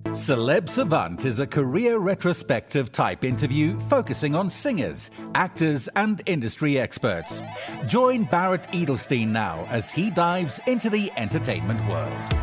Celeb Savant is a career retrospective type interview focusing on singers, actors, and industry experts. Join Barrett Edelstein now as he dives into the entertainment world.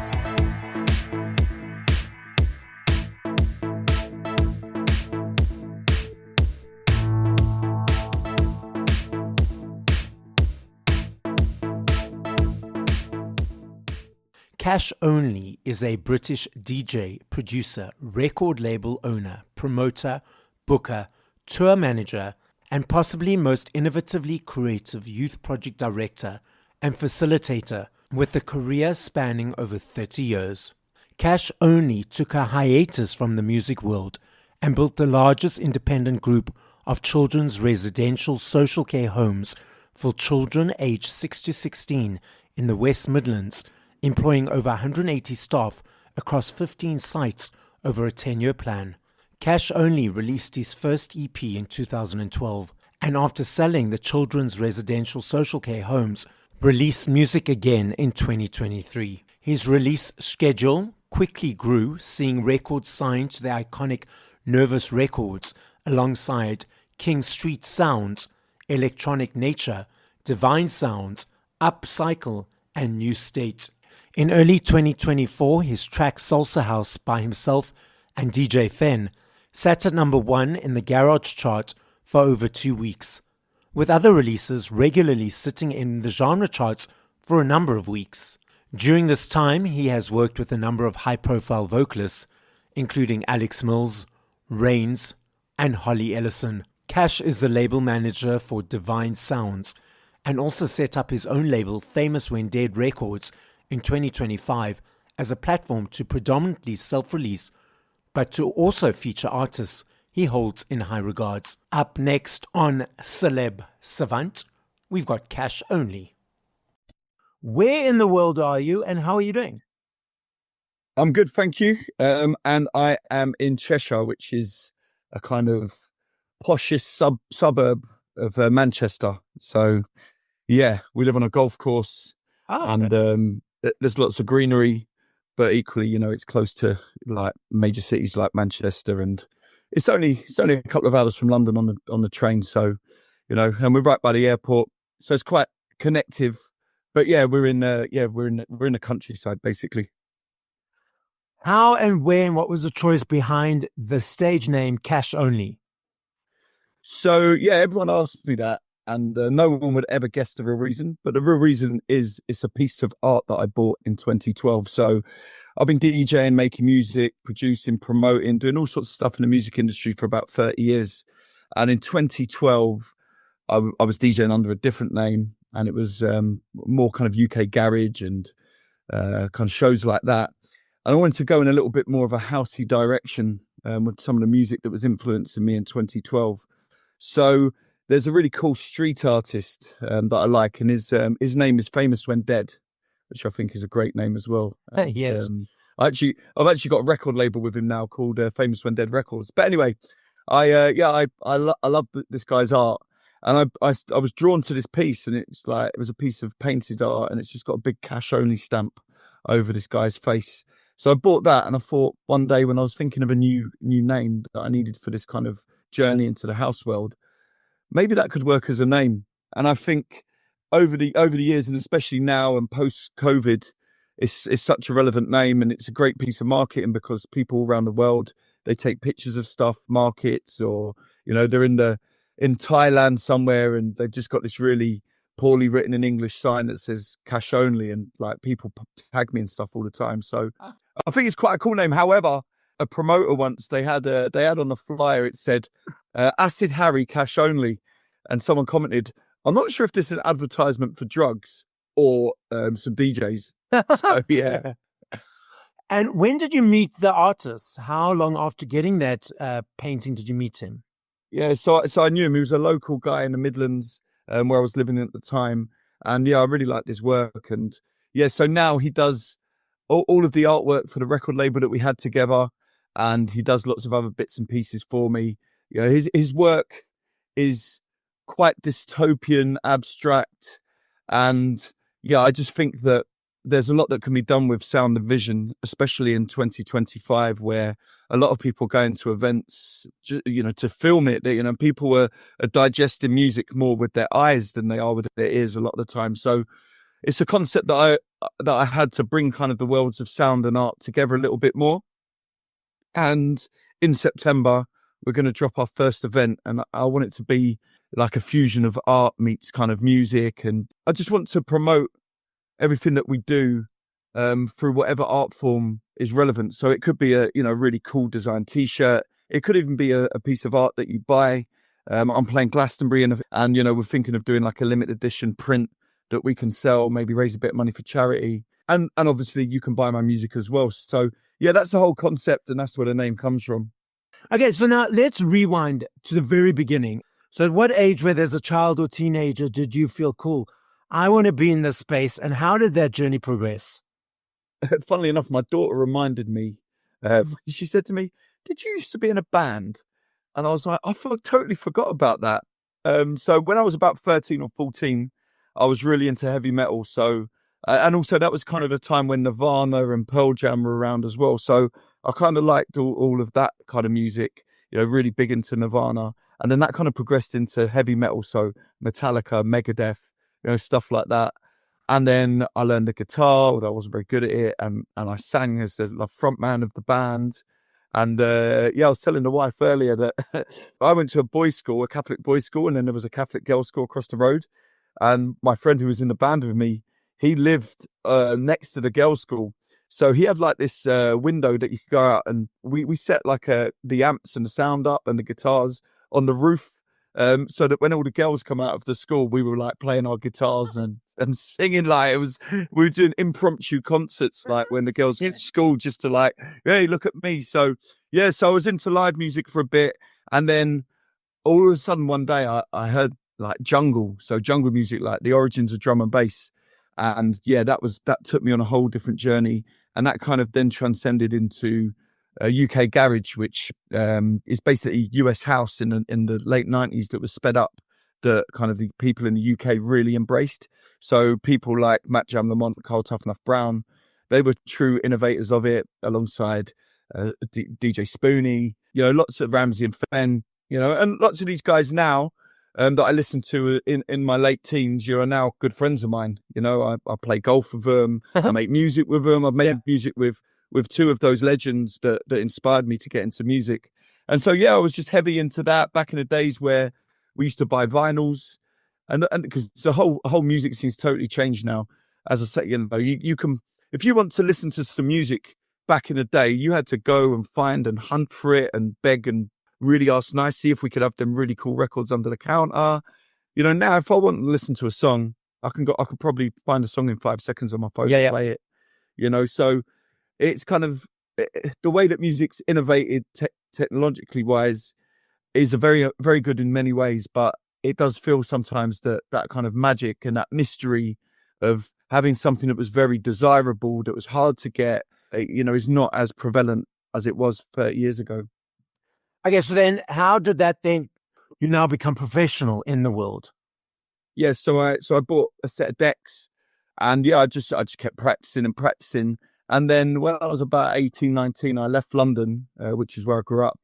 Cash Only is a British DJ, producer, record label owner, promoter, booker, tour manager, and possibly most innovatively creative youth project director and facilitator with a career spanning over 30 years. Cash Only took a hiatus from the music world and built the largest independent group of children's residential social care homes for children aged 6 to 16 in the West Midlands, employing over 180 staff across 15 sites over a 10-year plan. Cash Only released his first EP in 2012, and after selling the children's residential social care homes, released music again in 2023. His release schedule quickly grew, seeing records signed to the iconic Nervous Records alongside King Street Sounds, Electronic Nature, Divine Sounds, Upcycle, and New State. In early 2024, his track Salsa House by himself and DJ Fen sat at number 1 in the Garage chart for over 2 weeks, with other releases regularly sitting in the genre charts for a number of weeks. During this time, he has worked with a number of high-profile vocalists, including Alex Mills, Reigns, and Holly Ellison. Cash is the label manager for Divine Sounds and also set up his own label, Famous When Dead Records, in 2025 as a platform to predominantly self-release, but to also feature artists he holds in high regards. Up next on Celeb Savant, we've got Cash Only. Where in the world are you and how are you doing? I'm good, thank you. And I am in Cheshire, which is a kind of poshest suburb of Manchester. So, yeah, we live on a golf course and there's lots of greenery, but equally, you know, it's close to like major cities like Manchester, and it's only a couple of hours from London on the train. So, you know, and we're right by the airport, so it's quite connective. But yeah, we're in the countryside basically. How and when? What was the choice behind the stage name Cash Only? So yeah, everyone asks me that. And no one would ever guess the real reason. But the real reason is it's a piece of art that I bought in 2012. So I've been DJing, making music, producing, promoting, doing all sorts of stuff in the music industry for about 30 years. And in 2012, I was DJing under a different name. And it was more kind of UK garage and kind of shows like that. And I wanted to go in a little bit more of a housey direction with some of the music that was influencing me in 2012. So there's a really cool street artist that I like, and his name is Famous When Dead, which I think is a great name as well. Yes, I've actually got a record label with him now called Famous When Dead Records. But anyway, I love this guy's art, and I was drawn to this piece, and it was a piece of painted art, and it's just got a big Cash Only stamp over this guy's face. So I bought that, and I thought one day when I was thinking of a new name that I needed for this kind of journey into the house world, maybe that could work as a name. And I think over the years, and especially now and post-COVID, it's such a relevant name, and it's a great piece of marketing because people around the world, they take pictures of stuff, markets, or, you know, they're in Thailand somewhere and they've just got this really poorly written in English sign that says Cash Only, and like people tag me and stuff all the time. So I think it's quite a cool name. However, a promoter once, they had on the flyer, it said Acid Harry Cash Only, and someone commented, I'm not sure if this is an advertisement for drugs or some DJs. So yeah. And when did you meet the artist? How long after getting that painting did you meet him? Yeah, so I knew him. He was a local guy in the Midlands where I was living at the time, and yeah, I really liked his work. And yeah, so now he does all of the artwork for the record label that we had together, and he does lots of other bits and pieces for me. You know, his work is quite dystopian, abstract, and yeah, I just think that there's a lot that can be done with sound and vision, especially in 2025, where a lot of people go into events, to film it. People are digesting music more with their eyes than they are with their ears a lot of the time. So it's a concept that I had to bring kind of the worlds of sound and art together a little bit more. And in September, we're going to drop our first event, and I want it to be like a fusion of art meets kind of music. And I just want to promote everything that we do through whatever art form is relevant. So it could be a really cool design T-shirt. It could even be a piece of art that you buy. I'm playing Glastonbury, and we're thinking of doing like a limited edition print that we can sell, maybe raise a bit of money for charity. And obviously you can buy my music as well. So yeah, that's the whole concept, and that's where the name comes from. Okay, so now let's rewind to the very beginning. So at what age, whether as a child or teenager, did you feel cool? I want to be in this space, and how did that journey progress? Funnily enough, my daughter reminded me, she said to me, "Did you used to be in a band?" And I was like, totally forgot about that. So when I was about 13 or 14, I was really into heavy metal. So, and also that was kind of a time when Nirvana and Pearl Jam were around as well. So I kind of liked all of that kind of music, really big into Nirvana. And then that kind of progressed into heavy metal. So Metallica, Megadeth, stuff like that. And then I learned the guitar, although I wasn't very good at it. And I sang as the front man of the band. And I was telling the wife earlier that I went to a Catholic boys' school, and then there was a Catholic girls' school across the road. And my friend who was in the band with me, he lived next to the girls' school. So he had like this window that you could go out, and we set like the amps and the sound up and the guitars on the roof, so that when all the girls come out of the school, we were like playing our guitars and singing. Like we were doing impromptu concerts, like when the girls went to school, just to like, hey, look at me. So yeah, so I was into live music for a bit, and then all of a sudden one day I heard like jungle music, like the origins of drum and bass. And yeah, that took me on a whole different journey. And that kind of then transcended into UK garage, which is basically US house in the late 90s that was sped up, that kind of the people in the UK really embraced. So people like Matt Jam Lamont, Carl Tough Enough Brown, they were true innovators of it, alongside DJ Spoonie, lots of Ramsey and Fenn, and lots of these guys now that I listened to in my late teens, are now good friends of mine. I play golf with them. I make music with them. I've made music with two of those legends that inspired me to get into music. And so, yeah, I was just heavy into that back in the days where we used to buy vinyls, and because the whole music scene's totally changed now. As I say, you can, if you want to listen to some music back in the day, you had to go and find and hunt for it and beg and really ask nice, see if we could have them really cool records under the counter. Now if I want to listen to a song, I could probably find a song in 5 seconds on my phone and play it. So it's kind of the way that music's innovated technologically wise is a very, very good in many ways, but it does feel sometimes that kind of magic and that mystery of having something that was very desirable, that was hard to get, is not as prevalent as it was 30 years ago. Okay, so then how did that then, you now become professional in the world? Yeah, so I bought a set of decks, and I just kept practicing. And then when I was about 18, 19, I left London, which is where I grew up,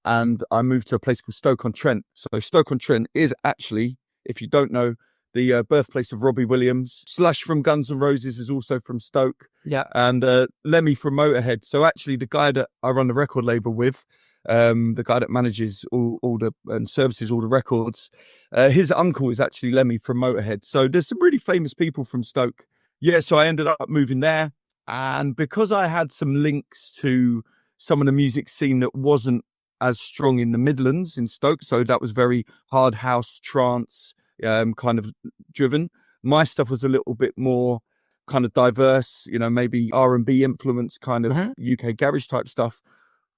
and I moved to a place called Stoke-on-Trent. So Stoke-on-Trent is actually, if you don't know, the birthplace of Robbie Williams. Slash from Guns N' Roses is also from Stoke. Yeah. And Lemmy from Motorhead. So actually the guy that I run the record label with, the guy that manages all the and services all the records, his uncle is actually Lemmy from Motorhead. So there's some really famous people from Stoke. Yeah, so I ended up moving there. And because I had some links to some of the music scene that wasn't as strong in the Midlands in Stoke, so that was very hard house, trance, kind of driven. My stuff was a little bit more kind of diverse, maybe R&B influence, kind of UK garage type stuff.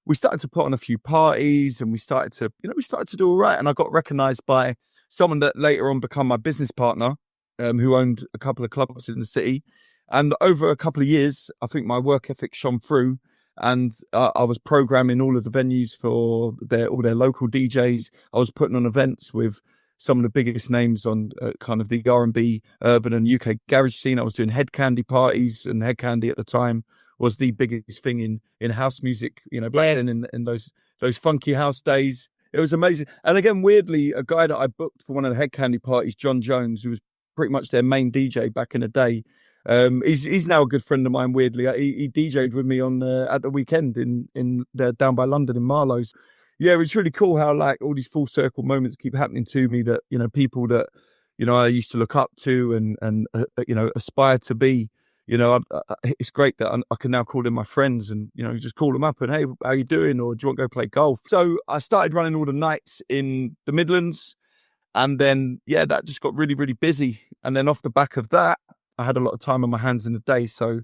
We started to put on a few parties, and we started to do all right. And I got recognised by someone that later on became my business partner, who owned a couple of clubs in the city. And over a couple of years, I think my work ethic shone through, and I was programming all of the venues for all their local DJs. I was putting on events with some of the biggest names on kind of the R&B, urban and UK garage scene. I was doing Hedkandi parties, and Hedkandi at the time was the biggest thing in house music, back then in those funky house days. It was amazing. And again, weirdly, a guy that I booked for one of the Hedkandi parties, John Jones, who was pretty much their main DJ back in the day. He's now a good friend of mine. Weirdly, he DJ'd with me on at the weekend in down by London in Marlowe's. Yeah, it's really cool how like all these full circle moments keep happening to me. That people that I used to look up to and aspire to be. It's great that I can now call them my friends and just call them up and, hey, how you doing? Or do you want to go play golf? So I started running all the nights in the Midlands, and then that just got really, really busy. And then off the back of that, I had a lot of time on my hands in the day. So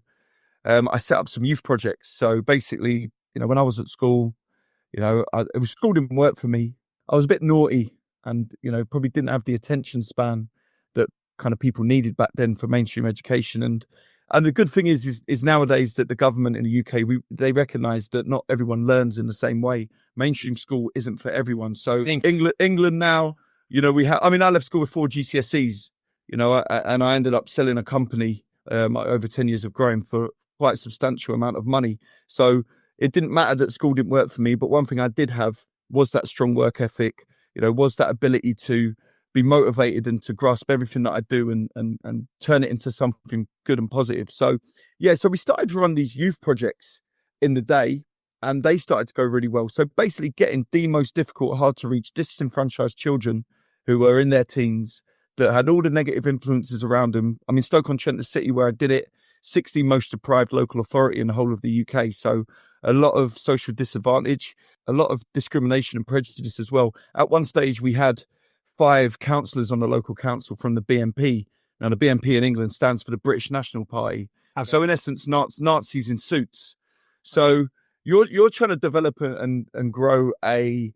I set up some youth projects. So basically, when I was at school, school didn't work for me. I was a bit naughty and, probably didn't have the attention span that kind of people needed back then for mainstream education. And the good thing is nowadays that the government in the UK, they recognise that not everyone learns in the same way. Mainstream school isn't for everyone. So England now, we have, I left school with 4 GCSEs, and I ended up selling a company over 10 years of growing for quite a substantial amount of money. So it didn't matter that school didn't work for me. But one thing I did have was that strong work ethic, was that ability to be motivated and to grasp everything that I do and turn it into something good and positive. So, so we started to run these youth projects in the day, and they started to go really well. So basically getting the most difficult, hard to reach, disenfranchised children who were in their teens that had all the negative influences around them. Stoke-on-Trent, the city where I did it, 60 most deprived local authority in the whole of the UK. So a lot of social disadvantage, a lot of discrimination and prejudice as well. At one stage, we had 5 councillors on the local council from the BNP. Now, the BNP in England stands for the British National Party. Okay. So in essence, Nazis in suits. So you're trying to develop and grow a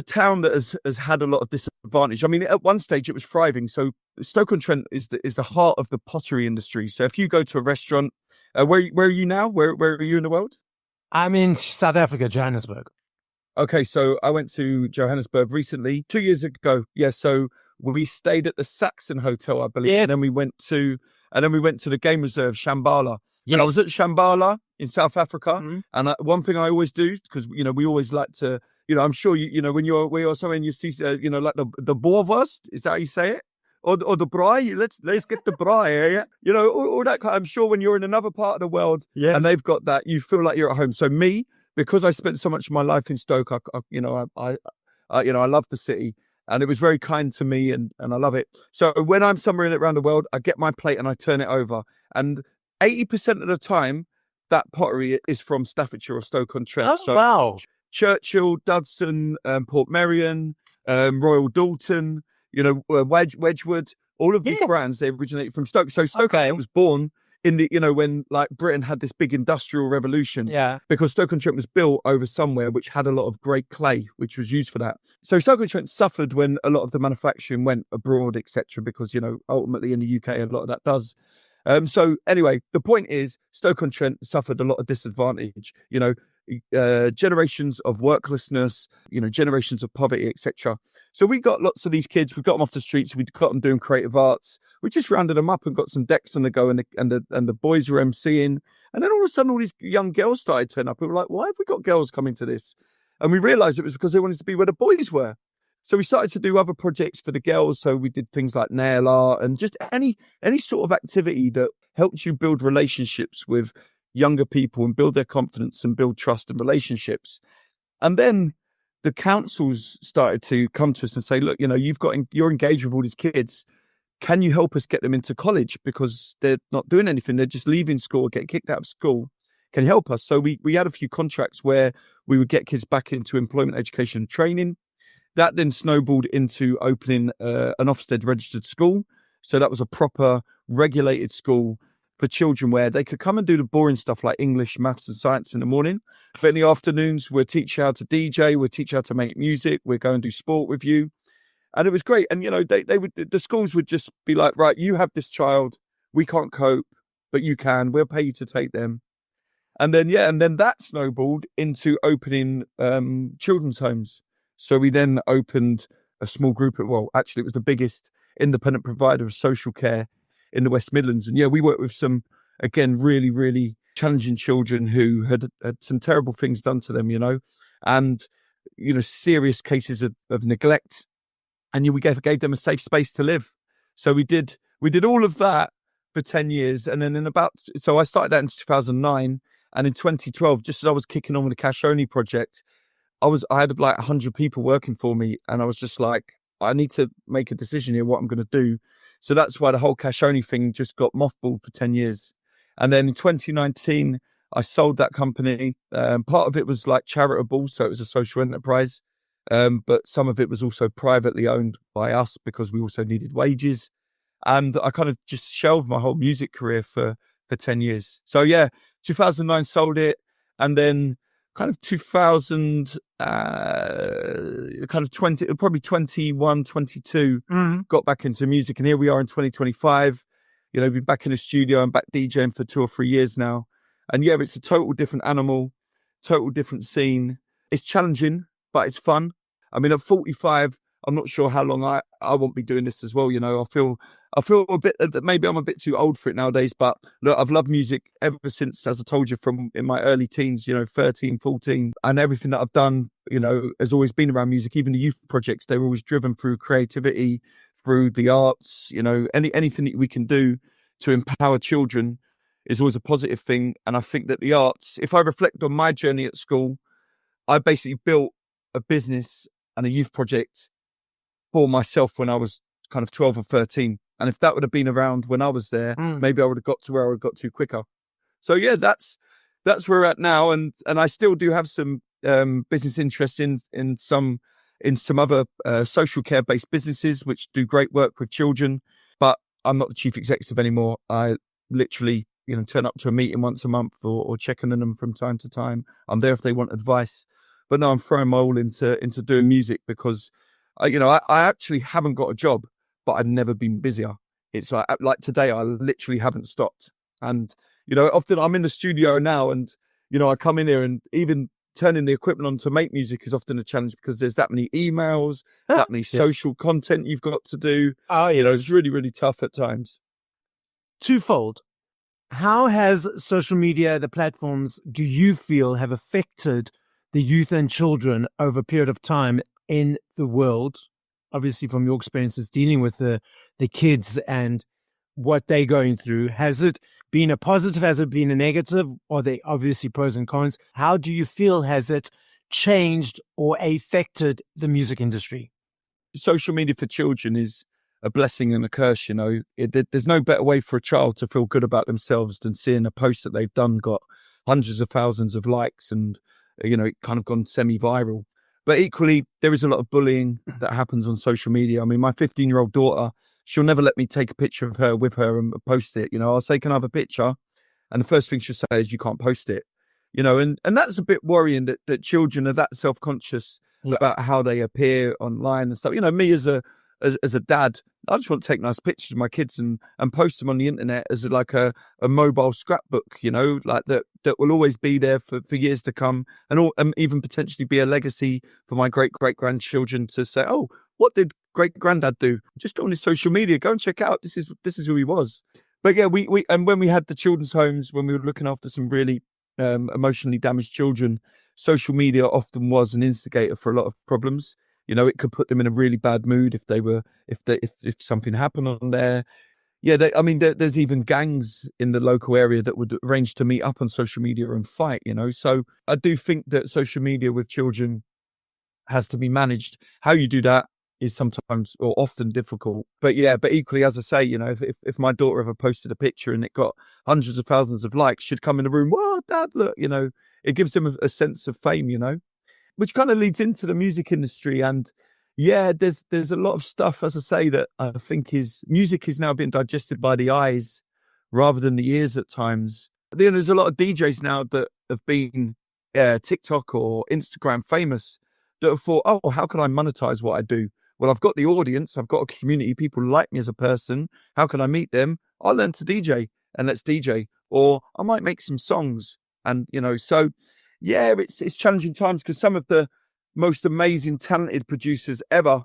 town that has had a lot of disadvantage. At one stage it was thriving. So Stoke-on-Trent is the heart of the pottery industry. So if you go to a restaurant, where are you now? Where are you in the world? I'm in South Africa, Johannesburg. Okay, so I went to Johannesburg recently, 2 years ago. Yeah, so we stayed at the Saxon Hotel, I believe. Yes. And then we went to the game reserve, Shambhala. Yes. And I was at Shambhala in South Africa. Mm-hmm. And one thing I always do, because we always like to, I'm sure when you're somewhere and you see like the boerwurst, is that how you say it? Or the braai, let's get the braai, yeah? All that kind. I'm sure when you're in another part of the world, yes, and they've got that, you feel like you're at home. So me, because I spent so much of my life in Stoke, I love the city, and it was very kind to me, and I love it. So when I'm somewhere around the world, I get my plate and I turn it over, and 80% of the time, that pottery is from Staffordshire or Stoke-on-Trent. Oh, so wow! Churchill, Dudson, Port Merion, Royal Dalton, Wedgwood, all of these brands, they originate from Stoke. So Stoke was born in the, when like Britain had this big industrial revolution, because Stoke-on-Trent was built over somewhere which had a lot of great clay, which was used for that. So Stoke-on-Trent suffered when a lot of the manufacturing went abroad, etc., because, ultimately in the UK, a lot of that does. So anyway, the point is Stoke-on-Trent suffered a lot of disadvantage, generations of worklessness, generations of poverty, etc. So we got lots of these kids. We got them off the streets. We got them doing creative arts. We just rounded them up and got some decks on the go, and the boys were emceeing. And then all of a sudden, all these young girls started turning up. We were like, why have we got girls coming to this? And we realised it was because they wanted to be where the boys were. So we started to do other projects for the girls. So we did things like nail art and just any sort of activity that helped you build relationships with younger people and build their confidence and build trust and relationships. And then the councils started to come to us and say, look, you're engaged with all these kids. Can you help us get them into college? Because they're not doing anything. They're just leaving school, getting kicked out of school. Can you help us? So we had a few contracts where we would get kids back into employment, education and training. That then snowballed into opening an Ofsted registered school. So that was a proper regulated school for children where they could come and do the boring stuff like English, maths and science in the morning. But in the afternoons, we'll teach you how to DJ, we'll teach you how to make music, we'll go and do sport with you. And it was great. And, the schools would just be like, right, you have this child, we can't cope, but you can, we'll pay you to take them. And then that snowballed into opening children's homes. So we then opened a small group of, well, actually it was the biggest independent provider of social care in the West Midlands. And yeah, we worked with some, again, really, really challenging children who had some terrible things done to them, and, serious cases of neglect. And we gave them a safe space to live. So we did all of that for 10 years. And then so I started that in 2009. And in 2012, just as I was kicking on with the Cash Only project, I had like 100 people working for me. And I was just like, I need to make a decision here, what I'm going to do. So that's why the whole Cash Only thing just got mothballed for 10 years. And then in 2019, I sold that company. Part of it was like charitable, so it was a social enterprise. But some of it was also privately owned by us because we also needed wages. And I kind of just shelved my whole music career for 10 years. So yeah, 2009 sold it. And then kind of 2000, probably 21, 22, got back into music. And here we are in 2025, been back in the studio and back DJing for 2 or 3 years now. And yeah, it's a total different animal, total different scene. It's challenging, but it's fun. I mean, at 45, I'm not sure how long I won't be doing this as well. I feel a bit that maybe I'm a bit too old for it nowadays, but look, I've loved music ever since, as I told you, from in my early teens, 13, 14, and everything that I've done, has always been around music. Even the youth projects, they were always driven through creativity, through the arts, anything that we can do to empower children is always a positive thing. And I think that the arts, if I reflect on my journey at school, I basically built a business and a youth project for myself when I was kind of 12 or 13. And if that would have been around when I was there, maybe I would have got to where I would have got to quicker. So yeah, that's where we're at now. And I still do have some business interests in some other social care based businesses, which do great work with children, but I'm not the chief executive anymore. I literally, turn up to a meeting once a month or checking on them from time to time. I'm there if they want advice, but no, I'm throwing my all into doing music because I actually haven't got a job, but I've never been busier. It's like today, I literally haven't stopped. And, often I'm in the studio now and, I come in here and even turning the equipment on to make music is often a challenge because there's that many emails, that many social content you've got to do. Oh, yes. It's really, really tough at times. Twofold. How has social media, the platforms, do you feel have affected the youth and children over a period of time in the world? Obviously, from your experiences dealing with the kids and what they're going through, has it been a positive? Has it been a negative? Or they obviously pros and cons? How do you feel has it changed or affected the music industry? Social media for children is a blessing and a curse. There's no better way for a child to feel good about themselves than seeing a post that they've done got hundreds of thousands of likes and it kind of gone semi-viral. But equally, there is a lot of bullying that happens on social media. I mean, my 15-year-old daughter, she'll never let me take a picture of her with her and post it. I'll say, can I have a picture? And the first thing she'll say is, you can't post it. And that's a bit worrying that children are that self-conscious about how they appear online and stuff. Me as a dad, I just want to take nice pictures of my kids and post them on the internet as like a mobile scrapbook, like that will always be there for years to come and even potentially be a legacy for my great-great-grandchildren to say, oh, what did great-granddad do? Just go on his social media, go and check out. This is who he was. But yeah, we and when we had the children's homes, when we were looking after some really emotionally damaged children, social media often was an instigator for a lot of problems. It could put them in a really bad mood if something happened on there. Yeah, there's even gangs in the local area that would arrange to meet up on social media and fight. So I do think that social media with children has to be managed. How you do that is sometimes or often difficult. But equally, as I say, if my daughter ever posted a picture and it got hundreds of thousands of likes, she'd come in the room, "Whoa, Dad, look!" It gives them a sense of fame. Which kind of leads into the music industry. And yeah, there's a lot of stuff, as I say, that I think music is now being digested by the eyes rather than the ears at times. There's a lot of DJs now that have been TikTok or Instagram famous that have thought, oh, how can I monetize what I do? Well, I've got the audience, I've got a community, people like me as a person. How can I meet them? I'll learn to DJ and let's DJ. Or I might make some songs. And, so yeah, it's challenging times because some of the most amazing, talented producers ever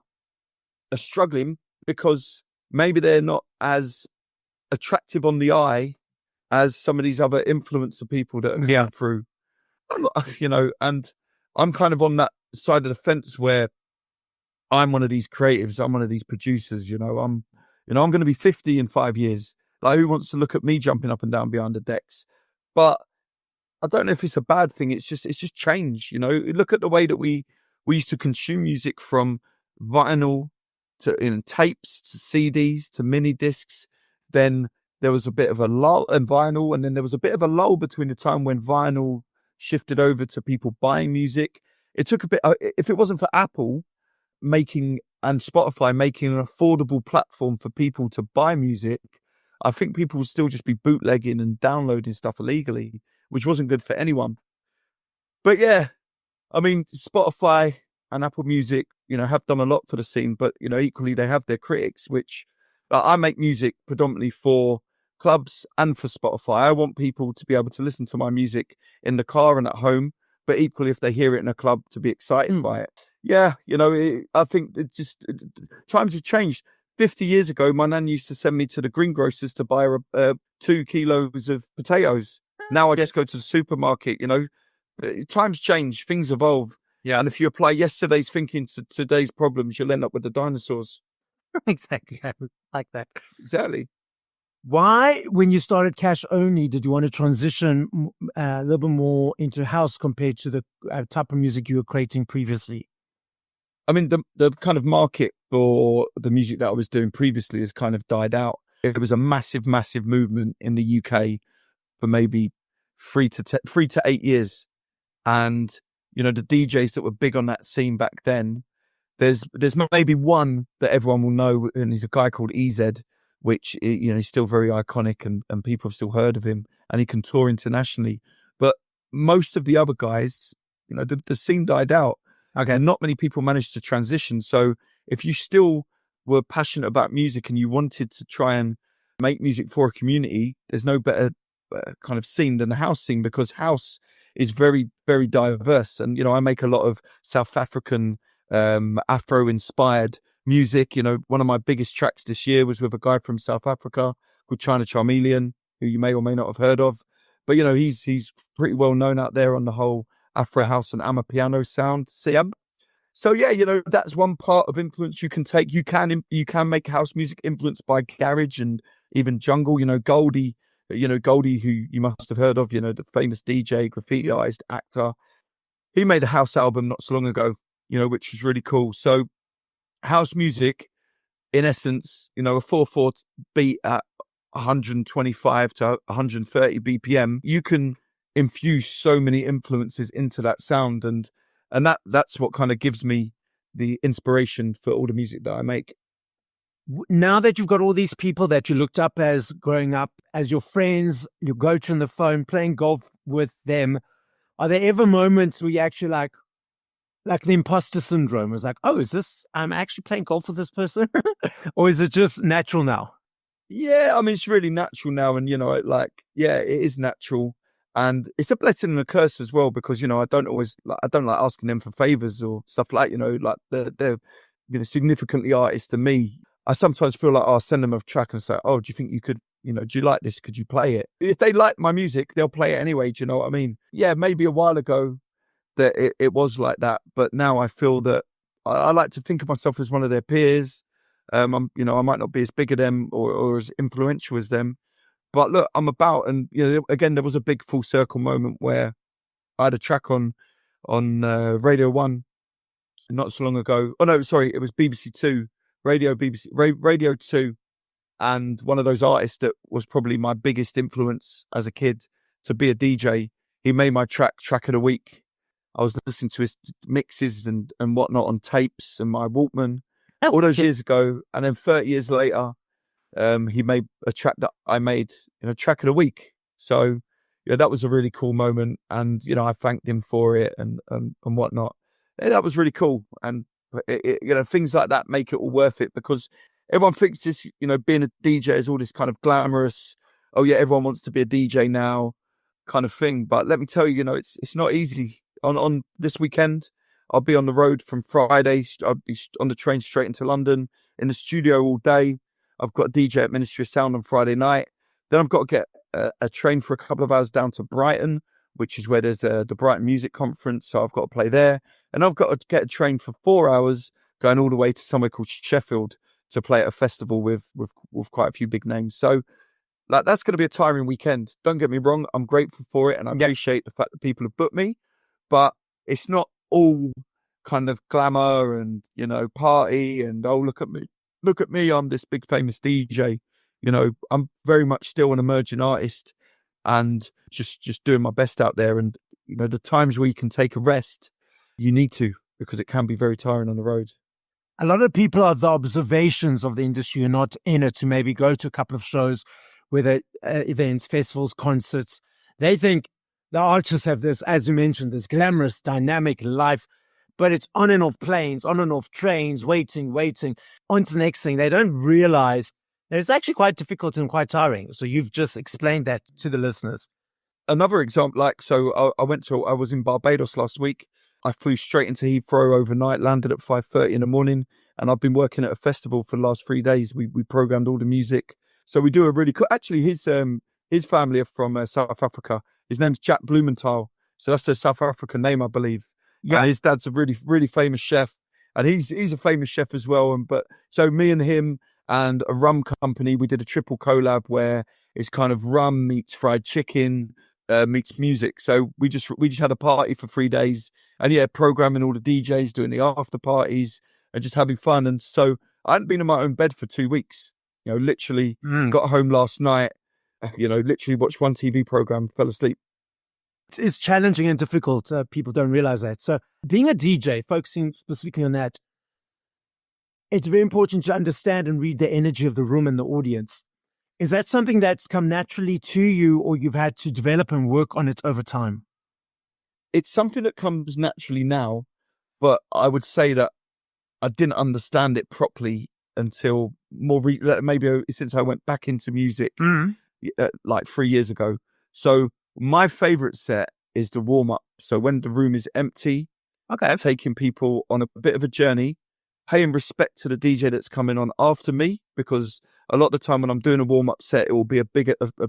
are struggling because maybe they're not as attractive on the eye as some of these other influencer people that are coming through, and I'm kind of on that side of the fence where I'm one of these creatives, I'm one of these producers, I'm going to be 50 in 5 years. Like, who wants to look at me jumping up and down behind the decks? But I don't know if it's a bad thing. It's just change, Look at the way that we used to consume music, from vinyl to tapes to CDs to mini discs. Then there was a bit of a lull in vinyl, and then there was a bit of a lull between the time when vinyl shifted over to people buying music. It took a bit. If it wasn't for Apple and Spotify making an affordable platform for people to buy music, I think people would still just be bootlegging and downloading stuff illegally, which wasn't good for anyone. But yeah, I mean, Spotify and Apple Music, have done a lot for the scene, but, equally they have their critics, which I make music predominantly for clubs and for Spotify. I want people to be able to listen to my music in the car and at home, but equally if they hear it in a club, to be excited by it. Yeah, I think times have changed. 50 years ago, my nan used to send me to the greengrocers to buy 2 kilos of potatoes. Now I just go to the supermarket, Times change, things evolve. Yeah. And if you apply yesterday's thinking to today's problems, you'll end up with the dinosaurs. Exactly. I like that. Exactly. Why, when you started Cash Only, did you want to transition a little bit more into house compared to the type of music you were creating previously? I mean, the kind of market for the music that I was doing previously has kind of died out. It was a massive, massive movement in the UK for maybe 3 to 8 years. And, the DJs that were big on that scene back then, there's maybe one that everyone will know, and he's a guy called EZ, which, he's still very iconic and people have still heard of him, and he can tour internationally. But most of the other guys, the scene died out. Okay. And not many people managed to transition. So if you still were passionate about music and you wanted to try and make music for a community, there's no better kind of scene than the house scene, because house is very, very diverse. And, I make a lot of South African, Afro-inspired music. One of my biggest tracks this year was with a guy from South Africa called China Charmeleon, who you may or may not have heard of. But, he's pretty well known out there on the whole Afro house and Amapiano sound. So yeah, that's one part of influence you can take. You can make house music influenced by garage and even jungle. Goldie, who you must have heard of, the famous DJ, graffiti artist, actor. He made a house album not so long ago, which was really cool. So house music, in essence, a 4/4 beat at 125 to 130 BPM, you can infuse so many influences into that sound, and that's what kind of gives me the inspiration for all the music that I make. Now that you've got all these people that you looked up as growing up as your friends, you go to on the phone, playing golf with them, are there ever moments where you actually like the imposter syndrome? It's like, oh, I'm actually playing golf with this person? Or is it just natural now? Yeah, I mean, it's really natural now. And, it is natural. And it's a blessing and a curse as well, because, I don't like asking them for favors or stuff like, they're significantly artists to me. I sometimes feel like I'll send them a track and say, oh, do you think you could, do you like this? Could you play it? If they like my music, they'll play it anyway. Do you know what I mean? Yeah, maybe a while ago that it was like that. But now I feel that I like to think of myself as one of their peers. I might not be as big as them or as influential as them. But look, I'm about, and again, there was a big full circle moment where I had a track on Radio 1 not so long ago. Oh no, sorry, it was BBC 2, Radio 2, and one of those artists that was probably my biggest influence as a kid to be a DJ. He made my track of the week. I was listening to his mixes and whatnot on tapes and my Walkman all those years ago, and then 30 years later, he made a track that I made, track of the week. So yeah, that was a really cool moment, and I thanked him for it and whatnot. And that was really cool, and things like that make it all worth it, because everyone thinks this, being a DJ is all this kind of glamorous, oh yeah, everyone wants to be a DJ now kind of thing. But let me tell you, it's not easy. On this weekend, I'll be on the road from Friday. I'll be on the train straight into London, in the studio all day. I've got a DJ at Ministry of Sound on Friday night. Then I've got to get a train for a couple of hours down to Brighton, which is where there's the Brighton Music Conference. So I've got to play there. And I've got to get a train for 4 hours going all the way to somewhere called Sheffield to play at a festival with quite a few big names. So like, that's going to be a tiring weekend. Don't get me wrong. I'm grateful for it. And I appreciate the fact that people have booked me, but it's not all kind of glamour and, you know, party and, oh, look at me. I'm this big famous DJ. You know, I'm very much still an emerging artist and just doing my best out there. And, you know, the times where you can take a rest, you need to, because it can be very tiring on the road. A lot of people are the observations of the industry and not in it, to maybe go to a couple of shows, whether events, festivals, concerts. They think the artists have this, as you mentioned, this glamorous, dynamic life, but it's on and off planes, on and off trains, waiting, on to the next thing. They don't realize that it's actually quite difficult and quite tiring. So you've just explained that to the listeners. Another example, I was in Barbados last week. I flew straight into Heathrow overnight, landed at 5:30 in the morning, and I've been working at a festival for the last 3 days. We programmed all the music. So we do a really cool, actually his family are from South Africa. His name's Jack Blumenthal. So that's the South African name, I believe. Yeah. And his dad's a really, really famous chef. And he's a famous chef as well. So me and him and a rum company, we did a triple collab where it's kind of rum meets fried chicken, meets music. So we just had a party for 3 days, and programming all the DJs, doing the after parties and just having fun. And so I hadn't been in my own bed for 2 weeks, you know, literally got home last night, you know, literally watched one TV program, fell asleep. It's challenging and difficult. People don't realize that. So being a DJ, focusing specifically on that, it's very important to understand and read the energy of the room and the audience. Is that something that's come naturally to you, or you've had to develop and work on it over time? It's something that comes naturally now, but I would say that I didn't understand it properly until maybe since I went back into music like 3 years ago. So my favorite set is the warm up. So when the room is empty, taking people on a bit of a journey, paying respect to the DJ that's coming on after me, because a lot of the time when I'm doing a warm up set, it will be a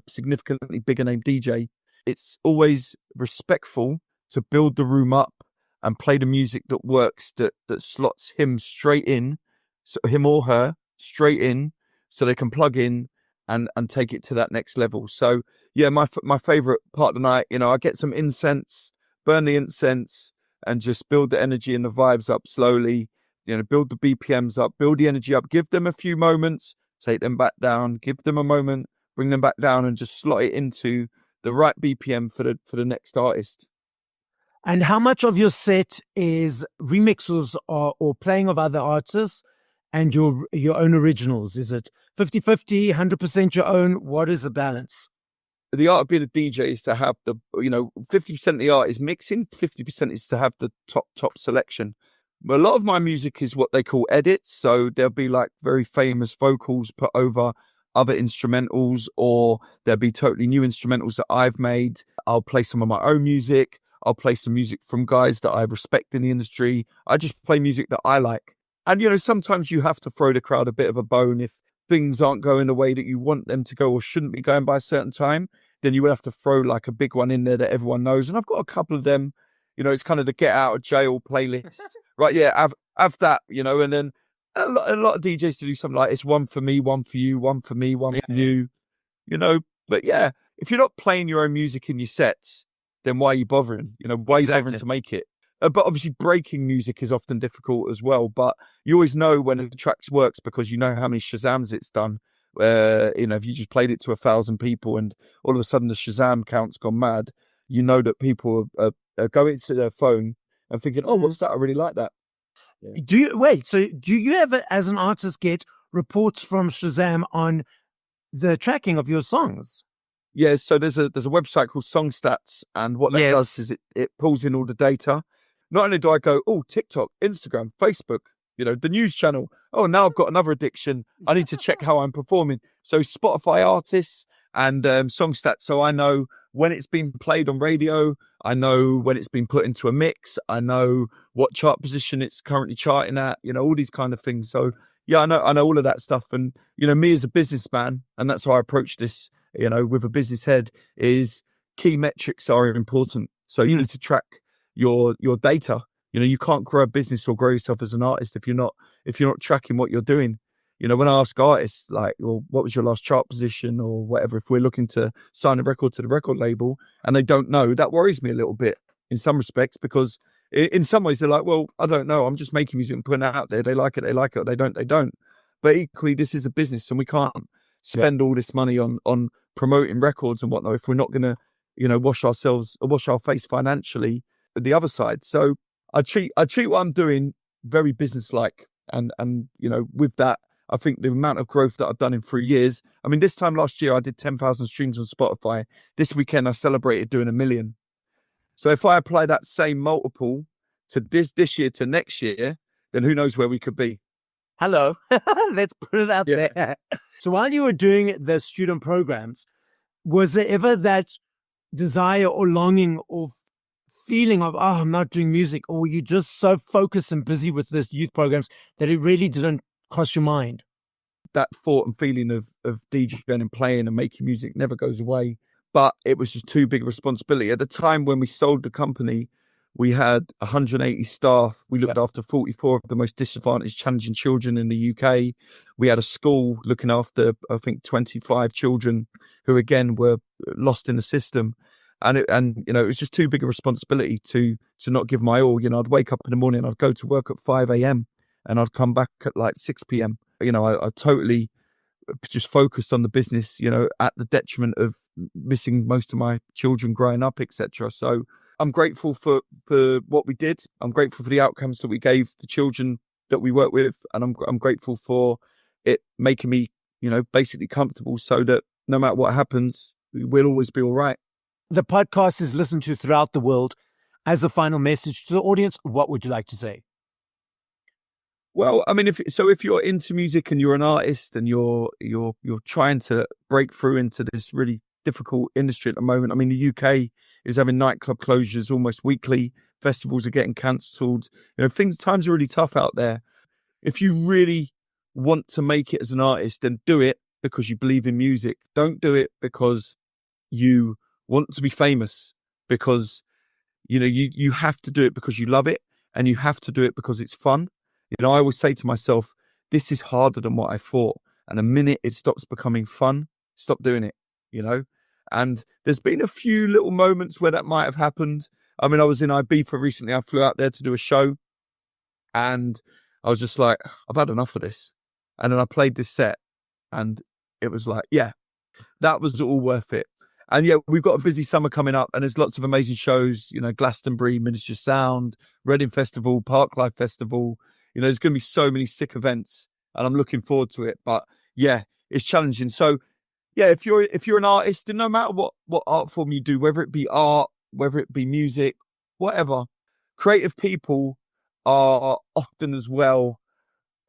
significantly bigger name DJ. It's always respectful to build the room up and play the music that works, that slots him straight in, so him or her straight in, so they can plug in and take it to that next level. So yeah, my favorite part of the night, you know, I get some incense, burn the incense, and just build the energy and the vibes up slowly. You know, build the BPMs up, build the energy up, give them a few moments, take them back down, give them a moment, bring them back down, and just slot it into the right BPM for the next artist. And how much of your set is remixes or playing of other artists and your own originals? Is it 50-50, 100% your own? What is the balance? The art of being a DJ is to have 50% of the art is mixing, 50% is to have the top selection. A lot of my music is what they call edits. So there'll be like very famous vocals put over other instrumentals, or there'll be totally new instrumentals that I've made. I'll play some of my own music. I'll play some music from guys that I respect in the industry. I just play music that I like. And, you know, sometimes you have to throw the crowd a bit of a bone. If things aren't going the way that you want them to go or shouldn't be going by a certain time, then you would have to throw like a big one in there that everyone knows. And I've got a couple of them. You know, it's kind of the get out of jail playlist, right? Yeah, have that, you know, and then a lot of DJs to do something like it's one for me, one for you, one for me, one for you, you know. But yeah, if you're not playing your own music in your sets, then why are you bothering? You know, why are you bothering to make it? But obviously breaking music is often difficult as well. But you always know when the track works because you know how many Shazams it's done. You know, if you just played it to 1,000 people and all of a sudden the Shazam count's gone mad, you know that people are going to their phone and thinking, oh, what's that? I really like that. Yeah. So do you ever, as an artist, get reports from Shazam on the tracking of your songs? Yeah, so there's a website called Songstats, and what that does is it pulls in all the data. Not only do I go, oh, TikTok, Instagram, Facebook, you know, the news channel. Oh, now I've got another addiction. I need to check how I'm performing. So Spotify artists and Songstats, so I know when it's been played on radio. I know when it's been put into a mix. I know what chart position it's currently charting at, all these kind of things. So yeah, I know all of that stuff. And, me as a businessman, and that's how I approach this, with a business head, is key metrics are important. So you need to track your data. You can't grow a business or grow yourself as an artist if you're not tracking what you're doing. When I ask artists, like, well, what was your last chart position or whatever, if we're looking to sign a record to the record label and they don't know, that worries me a little bit in some respects, because in some ways they're like, well, I don't know. I'm just making music and putting it out there. They like it. They like it. They don't. But equally, this is a business and we can't spend all this money on promoting records and whatnot if we're not going to, wash our face financially at the other side. So I treat what I'm doing very business-like. And with that, I think the amount of growth that I've done in 3 years. I mean, this time last year, I did 10,000 streams on Spotify. This weekend, I celebrated doing 1 million. So if I apply that same multiple to this year to next year, then who knows where we could be. Hello. Let's put it out there. So while you were doing the student programs, was there ever that desire or longing or feeling of, I'm not doing music, or were you just so focused and busy with the youth programs that it really didn't cross your mind? That thought and feeling of DJing and playing and making music never goes away, but it was just too big a responsibility. At the time when we sold the company, we had 180 staff. We looked after 44 of the most disadvantaged, challenging children in the UK. We had a school looking after, I think, 25 children who, again, were lost in the system. And it was just too big a responsibility to not give my all. I'd wake up in the morning, I'd go to work at 5 a.m. and I'd come back at like 6 p.m. I totally just focused on the business, at the detriment of missing most of my children growing up, etc. So I'm grateful for what we did. I'm grateful for the outcomes that we gave the children that we work with. And I'm grateful for it making me, basically comfortable so that no matter what happens, we'll always be all right. The podcast is listened to throughout the world. As a final message to the audience, what would you like to say? Well, I mean, if you're into music and you're an artist and you're trying to break through into this really difficult industry at the moment. I mean, the UK is having nightclub closures almost weekly. Festivals are getting cancelled. Times are really tough out there. If you really want to make it as an artist, then do it because you believe in music. Don't do it because you want to be famous, because you have to do it because you love it, and you have to do it because it's fun. I always say to myself, this is harder than what I thought, and the minute it stops becoming fun, stop doing it. And there's been a few little moments where that might have happened. I mean, I was in Ibiza recently. I flew out there to do a show, and I was just like, I've had enough of this. And then I played this set, and it was like, yeah, that was all worth it. And yeah, we've got a busy summer coming up, and there's lots of amazing shows, Glastonbury, Ministry of Sound, Reading Festival, Parklife Festival. There's going to be so many sick events, and I'm looking forward to it. But yeah, it's challenging. So yeah, if you're an artist, and no matter what art form you do, whether it be art, whether it be music, whatever, creative people are often as well,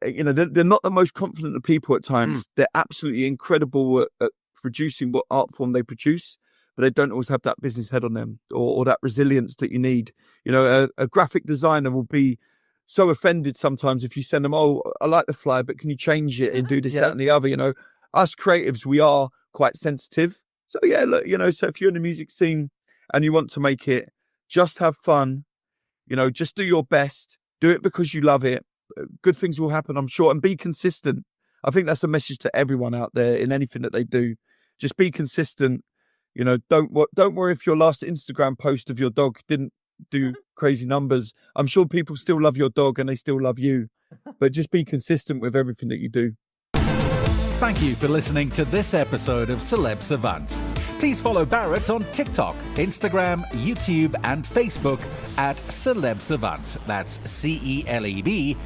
they're not the most confident of people at times. They're absolutely incredible at producing what art form they produce, but they don't always have that business head on them or that resilience that you need. A graphic designer will be so offended sometimes if you send them, oh, I like the flyer, but can you change it and do this, that, and the other? Us creatives, we are quite sensitive. So yeah, look, so if you're in the music scene and you want to make it, just have fun, just do your best, do it because you love it. Good things will happen, I'm sure, and be consistent. I think that's a message to everyone out there in anything that they do. Just be consistent. Don't worry if your last Instagram post of your dog didn't do crazy numbers. I'm sure people still love your dog and they still love you, but just be consistent with everything that you do. Thank you for listening to this episode of Celeb Savant. Please follow Barrett on TikTok, Instagram, YouTube, and Facebook at Celeb Savant. That's CelebSavant.